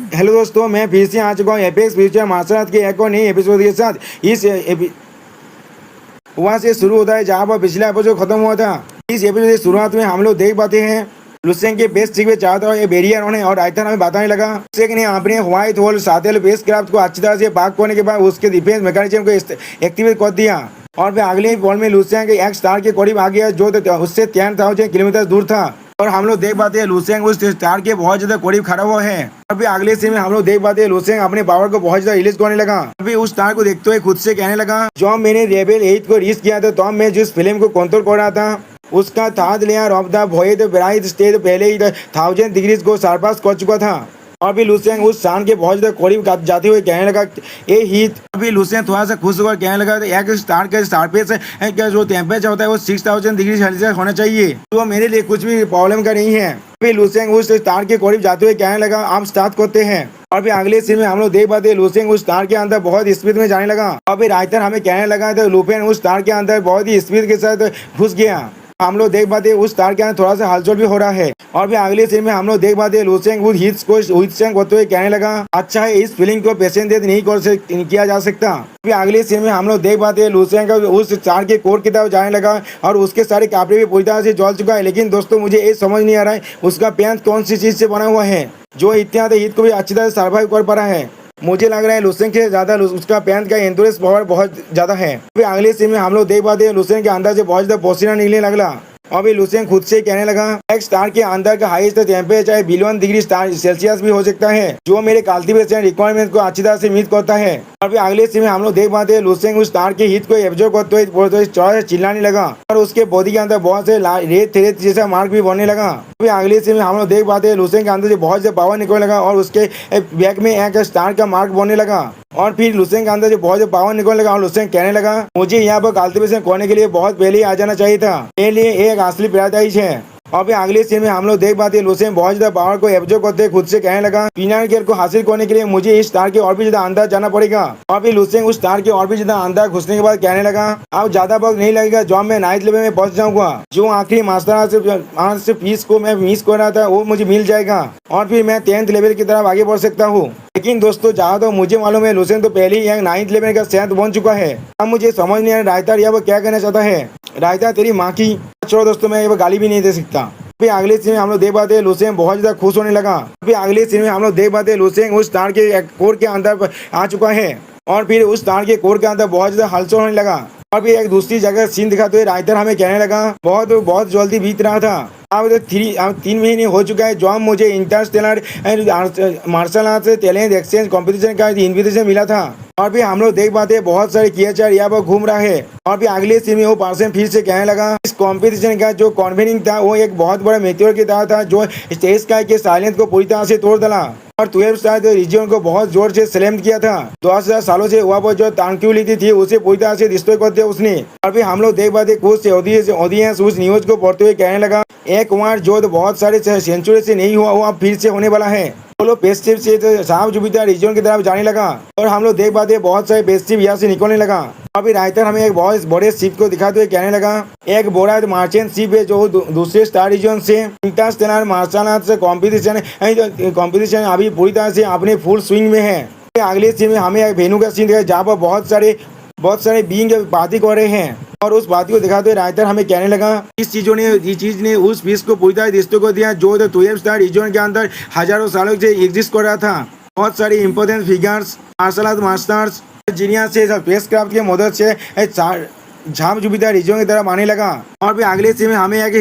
Hello दोस्तों, मैं फिर से आ चुका हूँ एपेक्स फ्यूचर मार्शल आर्ट के एक और नई एपिसोड के साथ। वहाँ से शुरू होता है जहाँ पर पिछला एपिसोड खत्म हुआ था। इस एपिसोड की शुरुआत में हम लोग देख पाते हैं लुसेंग के बेस्ट ट्रिक में चाहता है बेरियर होने और आयतन हमें बताने लगा। लुसेंग ने अपने व्हाइट होल साथी बेस क्राफ्ट को अच्छी तरह से पाक करने के बाद उसके डिफेंस मैकेनिज्म को एक्टिवेट कर दिया और फिर अगले ही बॉल में लुसेंग एक स्टार के करीब आ गया जो उससे 10,000 किलोमीटर दूर था। और हम लोग देख पाते हैं लुसेंग उस स्टार के बहुत ज्यादा करीब खड़ा हुआ है। और फिर अगले सीन में हम लोग देख पाते हैं लुसेंग अपने पावर को बहुत ज्यादा रिलीज करने लगा। अभी उस स्टार को देखते हुए खुद से कहने लगा, जब मैंने रेबेल 8 को रीच किया था तब मैं जिस फिल्म को कंट्रोल कर रहा था उसका third layer of the void bright stage पहले ही 1000 डिग्री को सरपास कर चुका था। और भी लुसेंग उस शान के बहुत ज्यादा करीब जाते हुए कहने लगा ए हीट। अभी लुसेंग थोड़ा सा खुश होकर कहने लगा एक स्टार के सरफेस का जो टेम्परेचर होता है वो 6000 डिग्री सेल्सियस होना चाहिए, तो मेरे लिए कुछ भी प्रॉब्लम का नहीं है। अभी लुसेंग उस स्टार के करीब जाते हुए कहने लगा आप स्टार्ट करते हैं। और फिर अगले सीन में हम लोग देख पाते हैं लुसेंग उस स्टार के अंदर बहुत स्पीड में जाने लगा। और फिर राइटर हमें कहने लगा तो लुपेन उस स्टार के अंदर बहुत ही स्पीड के साथ घुस गया। हम लोग देख पाते हैं उस स्टार के अंदर थोड़ा सा हलचल भी हो रहा है। और फिर अगले सीन में हम लोग देख पाते हैं लुसेंग उस हिट्स को होते हुए कहने लगा अच्छा है इस फीलिंग को पेशेंट नहीं किया जा सकता। फिर अगले सीन में हम लोग देख पाते हैं लुसेंग उस स्टार के कोर की तरफ जाने लगा और उसके सारे कपड़े भी पूरी तरह से जल चुका है। लेकिन दोस्तों मुझे ये समझ नहीं आ रहा है उसका पैंट कौन सी चीज से बना हुआ है जो इतना हिट को भी अच्छी तरह सर्वाइव कर पा रहा है। मुझे लग रहा है लुसेंग के ज्यादा उसका पैंट का एंडोरेंस पावर बहुत ज्यादा है। फिर अगले सीन में हम लोग देख पाते हैं लुसेंग के अंदर से बहुत ज्यादा पसीना निकलने लगला। अभी लुसेंग खुद से कहने लगा एक स्टार के अंदर का highest temperature billion degree Celsius भी हो सकता है जो मेरे कल्टीवेशन रिक्वायरमेंट को अच्छी तरह से मीट करता है। और फिर अगले सीन में हम लोग देख पाते हैं लुसेंग उस स्टार के हिट को एब्जॉर्ब करते हुए चौड़ा चिल्लाने लगा और उसके बॉडी के अंदर बहुत से रेत रेत जैसा मार्क भी बनने लगा। फिर अगले सीन में हम लोग देख पाते हैं लुसेंग के अंदर से बहुत से पावर निकलने लगा और उसके बैक में एक स्टार का मार्क बनने लगा। और फिर लुसेंग के अंदर से बहुत से पावर निकलने लगा और लुसेंग कहने लगा मुझे यहाँ पर कल्टीवेशन करने के लिए बहुत पहले ही आ जाना चाहिए था, मेरे लिए एक असली पैराडाइज है। और फिर अगले सीन में हम लोग देख पाते हैं लुसेंग बहुत ज्यादा पावर को एब्जॉर्ब करते खुद से कहने लगा पीनट गेयर को हासिल करने के लिए मुझे इस स्टार के और भी ज्यादा अंदर जाना पड़ेगा। और फिर लुसेंग उस स्टार के और भी ज्यादा अंदर घुसने के बाद कहने लगा अब ज्यादा वक्त नहीं लगेगा जब मैं 9th लेवल में पहुंच जाऊंगा, जो आखिरी मास्टर आर्ट से पीस को मैं मिस कर रहा था वो मुझे मिल जाएगा और फिर मैं 10th लेवल की तरफ आगे बढ़ सकता हूँ। लेकिन दोस्तों जहाँ तो मुझे मालूम है लुसेंग तो पहले ही 9th लेवल का सेंट बन चुका है। अब मुझे समझ नहीं आ रहा रायता यह वो क्या कहना चाहता है। रायता तेरी माँ की, छोड़ो दोस्तों मैं ये गाली भी नहीं दे सकता। फिर अगले सीन में हम लोग देख पाते हैं लुसेंग बहुत ज्यादा खुश होने लगा। फिर अगले सीन में हम लोग देख पाते हैं लुसेंग उस स्टार के कोर के अंदर आ चुका है और फिर उस स्टार के कोर के अंदर बहुत ज्यादा हलचल होने लगा। और फिर एक दूसरी जगह सीन दिखाते हुए राइटर हमें कहने लगा बहुत जल्दी बीत रहा था। अब तो 3 महीने हो चुका है जब मुझे interstellar martial art talent exchange competition का इन्विटेशन मिला था। और फिर हम लोग देख पाते हैं बहुत सारे क्रिएचर यहाँ पर घूम रहा है। और फिर अगले सीन में वो पर्सन फिर से कहने लगा इस कंपटीशन का जो कॉन्वेनिंग था वो एक बहुत बड़ा मेteor की तरह था जो स्टेज स्काई के साइलेंस को पूरी तरह से तोड़ डाला और 12 स्टार रीजन को बहुत जोर से स्लैम किया था। 10,000 सालों से वहाँ पर जो ट्रांक्विलिटी थी उसे पूरी तरह से डिस्ट्रॉय कर दिया उसने। और फिर हम लोग देख पाते कुछ ऑडियंस उस न्यूज को पढ़ते हुए कहने लगा एक वार जो बहुत सारे सेंचुरी से नहीं हुआ वो फिर से होने वाला है। वो लोग पेस्टिव से साफ जुपिटर रीजन की तरफ जाने लगा और हम लोग देख पाते बहुत सारे पेस्टिव यहाँ से निकलने लगा। अभी राइटर हमें एक बहुत बड़े शिप को दिखाते हुए कहने लगा एक बड़ा मार्चेंट शिप है जो दूसरे स्टार रीजन से इंटरस्टेलर मार्शल आर्ट से कॉम्पिटिशन अभी पूरी तरह से अपने फुल स्विंग में है। अगले सीन में हमें एक वेन्यू का सीन दिखाया जहाँ पर बहुत सारे बीइंग बातें कर रहे हैं और उस बात को दिखाते हुए राइटर हमें कहने लगा इस चीज ने उस पीस को पूरी तरह डिस्ट्रॉय कर दिया जो 12 स्टार रीजन के अंदर हजारों सालों से एग्जिस्ट कर रहा था। बहुत सारे important figures martial art masters genius से स्पेस क्राफ्ट की मदद से झाम जुपिटर रीजन की तरफ आने लगा। और फिर अगले सीन में हमें एक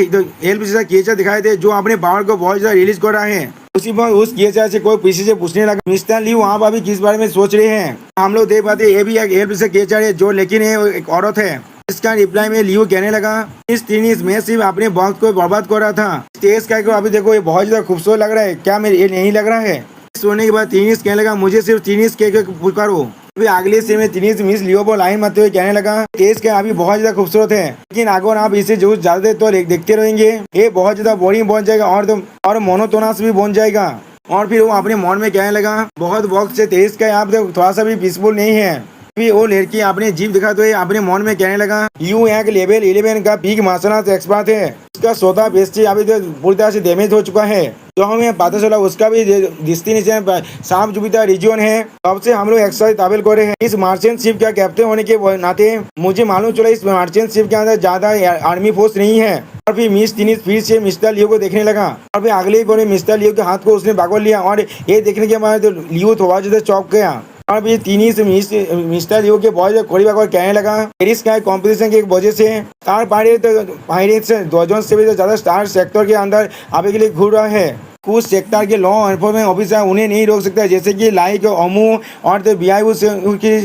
हेल्प जैसा क्रिएचर दिखाई दे जो अपने पावर को बहुत ज्यादा रिलीज कर रहा है। उसी पर उस क्रिएचर से कोई पीछे से पूछने लगा मिस्टर ली वहाँ पर अभी किस बारे में सोच रहे हैं। हम लोग देख पाते ये भी एक हेल्प जैसा क्रिएचर है जो लेकिन एक औरत है। इसका रिप्लाई में लियो कहने लगा इस टीनिस में सिर्फ अपने वक्त को बर्बाद कर रहा था। स्टेज का अभी देखो ये बहुत ज्यादा खूबसूरत लग रहा है, क्या मेरे ये नहीं लग रहा है। सोने के बाद टीनिस कहने लगा मुझे सिर्फ टीनिस के पुकारो। फिर अगले सीन में टीनिस मिस लियो को लाइन मारते हुए कहने लगा स्टेज का अभी बहुत ज्यादा खूबसूरत है लेकिन अगर आप इसे जो ज्यादा देर तो देखते रहेंगे ये बहुत ज्यादा बोरिंग बन जाएगा और मोनोटोनस भी बन जाएगा। और फिर वो अपने मन में कहने लगा बहुत वक्त से तेज का आप थोड़ा सा भी पीसफुल नहीं है। फिर वो लड़की अपने जीप दिखाते हुए अपने मन में कहने लगा यू एक लेवल 11 का पीक मार्शल आर्ट एक्सपर्ट है उसका स्वतः बेस्टी अभी तो पूरी तरह से डैमेज हो चुका है। तो हमें पता चला उसका भी डेस्टिनेशन सांप जुपिटर रीजन है। तब से हम लोग एक्स्ट्रा ट्रैवल कर रहे हैं। इस मार्चेंट शिप का कैप्टन होने के नाते मुझे मालूम चला इस मार्चेंट शिप के अंदर ज्यादा आर्मी फोर्स नहीं है। और फिर मिस टिनिस फिर से मिस्टर लियो को देखने लगा और फिर अगले ही बार मिस्टर लियो के हाथ को उसने पकड़ लिया और ये देखने के बाद लियो थोड़ा ज्यादा चौंक गया। और फिर तीनी से मिस्टर लियो के बहुत करीब आकर कहने लगा पेरिस का कॉम्पिटिशन की वजह से स्टार पायरेट्स डजन से भी ज्यादा स्टार सेक्टर के अंदर आने के लिए घूर रहा है। कुछ सेक्टर के लॉ एनफोर्समेंट ऑफिसर उन्हें नहीं रोक सकता, जैसे कि लाइक ओमू और की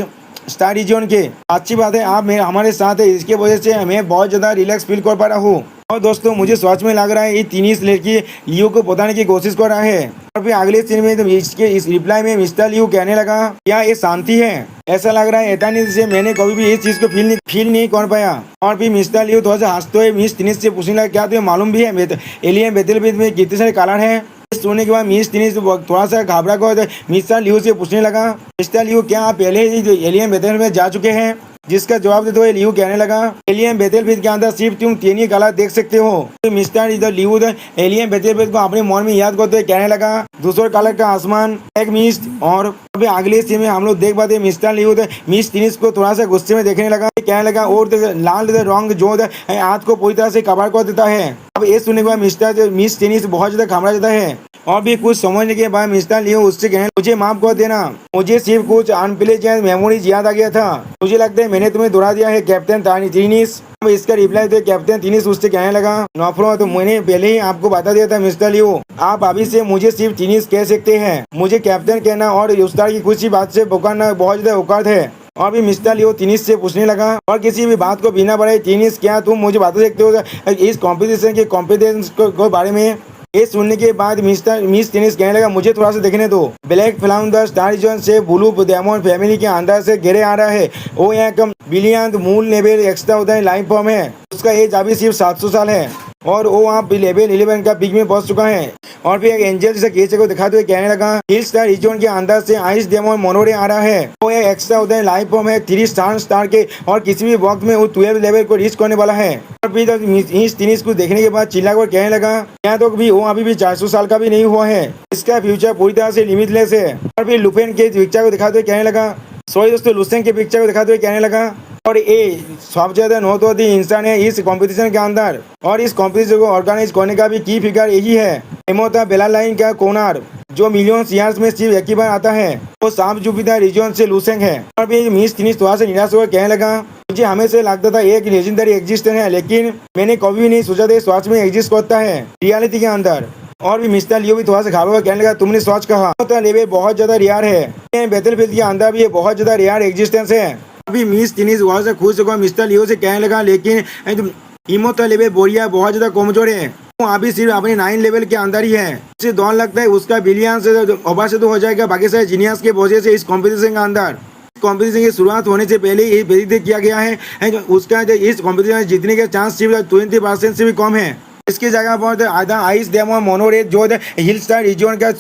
स्टार रीजन के। अच्छी बात है आप हमारे साथ है, इसके वजह से मैं बहुत ज़्यादा रिलैक्स फील कर पा रहा हूँ। और दोस्तों मुझे सच में लग रहा है ये तीन लड़की लियो को बताने की कोशिश कर रहा है। और फिर अगले सीन में तो इसके इस रिप्लाई में मिस्टर लियो कहने लगा क्या ये शांति है? ऐसा लग रहा है एटर्नी से मैंने कभी भी इस चीज को फील नहीं कर पाया। और फिर मिस्टर लियो थोड़ा सा हंसते हुए मिस टिनिस से पूछने लगा क्या तुम्हें मालूम भी है एलियन बेटलफील्ड में कितने सारे कलर हैं? सुनने के बाद मिस टिनिस थोड़ा सा घबरा कर मिस्टर लियो से पूछने लगा मिस्टर लियो क्या आप पहले ही एलियन बेटलफील्ड में जा चुके हैं? जिसका जवाब देते हुए लियो कहने लगा एलियन बेटलफील्ड के अंदर सिर्फ तुम तीन ही कलर देख सकते हो। तो मिस्टर इधर लियो एलियन बेटलफील्ड को अपने मन में याद करते हुए कहने लगा दूसरे कलर का आसमान एक मिस्ट। और अभी अगले सीन में हम लोग देख पाते मिस्टर लियो मिस टिनिस को थोड़ा सा गुस्से में देखने लगा, कहने लगा और लाल रंग जो हाथ को पूरी तरह से कवर कर देता है। अब ये सुनने के बाद मिस टिनिस बहुत ज्यादा घबरा जाता है। और भी कुछ समझने के बाद मिस्टर लियो उससे कहने मुझे माफ कर देना, मुझे सिर्फ कुछ अनप्लेजेंट मेमोरीज याद आ गया था। मुझे लगता है मैंने तुम्हें दोहरा दिया है कैप्टन टिनिस। अब इसका रिप्लाई तो कैप्टन टिनिस उससे कहने लगा नौफरो तो मैंने पहले ही आपको बता दिया था मिस्टर लियो, आप अभी से मुझे सिर्फ टिनिस कह सकते हैं। मुझे कैप्टन कहना और उस्ताद की कुछ ही बात से पुकारना बहुत ज्यादा औकात है। और भी मिस्टर लियो टिनिस से पूछने लगा और किसी भी बात को बिना बढ़ाए टिनिस क्या तुम मुझे बता सकते हो इस कॉम्पिटिशन के कॉम्पिटेंस को बारे में? ये सुनने के बाद मिस टिनिस कहने लगा मुझे थोड़ा सा देखने दो। ब्लैक फ्लाउंडर स्टार रीजन से ब्लू डायमंड फैमिली के अंदर से घेरे आ रहा है। वो एक बिलियन मूल लेवल एक्स्ट्रा होता है लाइफ फॉर्म है। उसका एज अभी सिर्फ 700 साल है और वो वहाँ लेवल 11 का पिक में पहुंच चुका है। और फिर एक एंजल जैसा केस को दिखाते हुए कहने लगा हिल स्टार रीजन के अंदर से आइस डेमन मोनोरे आ रहा है। वो एक एक्स्ट्रा होता है लाइफ फॉर्म है 3 स्टार के और किसी भी वक्त में वो 12 लेवल को रीच करने वाला है। और फिर इस टिनिस को देखने के बाद चिल्ला कर कहने लगा यहाँ तो भी वो अभी भी 400 साल का भी नहीं हुआ है, इसका फ्यूचर पूरी तरह से लिमिटलेस है। और फिर लुपेन के पिक्चर को दिखाते हुए कहने लगा सॉरी दोस्तों लुसेन के पिक्चर को दिखाते हुए कहने लगा और ये सबसे ज्यादा नौतोदी इंसान है इस कंपटीशन के अंदर और इस कंपटीशन को ऑर्गेनाइज करने का भी की फिगर यही है। एमोता बेलालाइन का कोनार जो मिलियन ईयर्स में सिर्फ एक ही बार आता है वो सांप जुपिटर रीजन से लुसेंग है। और फिर मिस टिनिस थोड़ा सा निराश होकर कहने लगा मुझे हमेशा लगता था एक लेजेंडरी एग्जिस्टेंस है, लेकिन मैंने कभी भी नहीं सोचा था सच में एग्जिस्ट करता है रियलिटी के अंदर। और भी मिस्टर लियो भी थोड़ा सा घाबरा कहने लगा तुमने सच कहा, लेवल बहुत ज्यादा रेयर है बैटलफील्ड के अंदर भी ये बहुत ज्यादा रेयर एग्जिस्टेंस है। अभी मिस टिनिस वहां से खुश होकर मिस्टर लियो से कहने लगा लेकिन इमोता लेवल बोरिया बहुत ज्यादा कमजोर है, वो अभी सिर्फ अपने 9 लेवल के अंदर ही है। उसे दौड़ लगता है उसका बिलियन से ओवर से तो हो जाएगा बाकी सारे जीनियस के वजह से इस कॉम्पिटिशन के अंदर। कॉम्पिटिशन की शुरुआत होने से पहले ही प्रेडिक्ट किया गया है उसका इस कॉम्पिटिशन में जीतने के चांस सिर्फ 20% से भी कम है। इसकी जगह पर आधा आइस डेमन मोनोरेट जो हिल स्टार रीजन का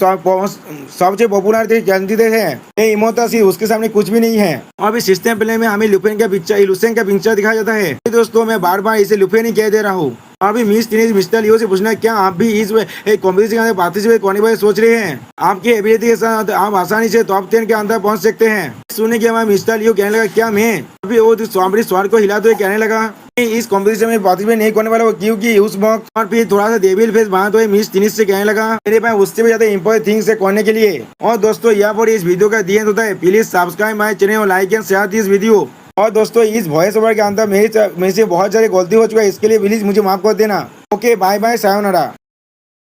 सबसे पॉपुलर कैंडिडेट है इमोता सी उसके सामने कुछ भी नहीं है। और अभी सिस्टम प्ले में हमें लुपेन का पिक्चर दिखाया जाता है। दोस्तों मैं बार बार इसे लुपेन ही कह दे रहा हूँ। अभी मिस टिनिस मिस्टर लियो से पूछना क्या आप भी इस कॉम्पिटिशन में पार्टिसिपेट करने वाले सोच रहे हैं? आपकी एबिलिटी के साथ आप आसानी से टॉप 10 के अंदर पहुंच सकते हैं। सुनने के बाद मिस्टर लियो कहने लगा क्या मैं? अभी वो स्वर को हिलाते हुए कहने लगा इस कॉम्पिटिशन में पार्टिसिपेट नहीं करने वाला क्योंकि उस वक्त। और फिर थोड़ा सा डेविल फेस बनाते हुए मिस टिनिस से कहने लगा मेरे पास उससे भी ज्यादा इंपॉर्टेंट थिंग्स है करने के लिए। और दोस्तों यहाँ पर इस वीडियो का दी होता है, प्लीज सब्सक्राइब माय चैनल और like and share this video. और दोस्तों इस वॉइस ओवर के अंदर मेरे से बहुत सारी गलती हो चुका है, इसके लिए प्लीज मुझे माफ कर देना। Okay bye bye sayonara.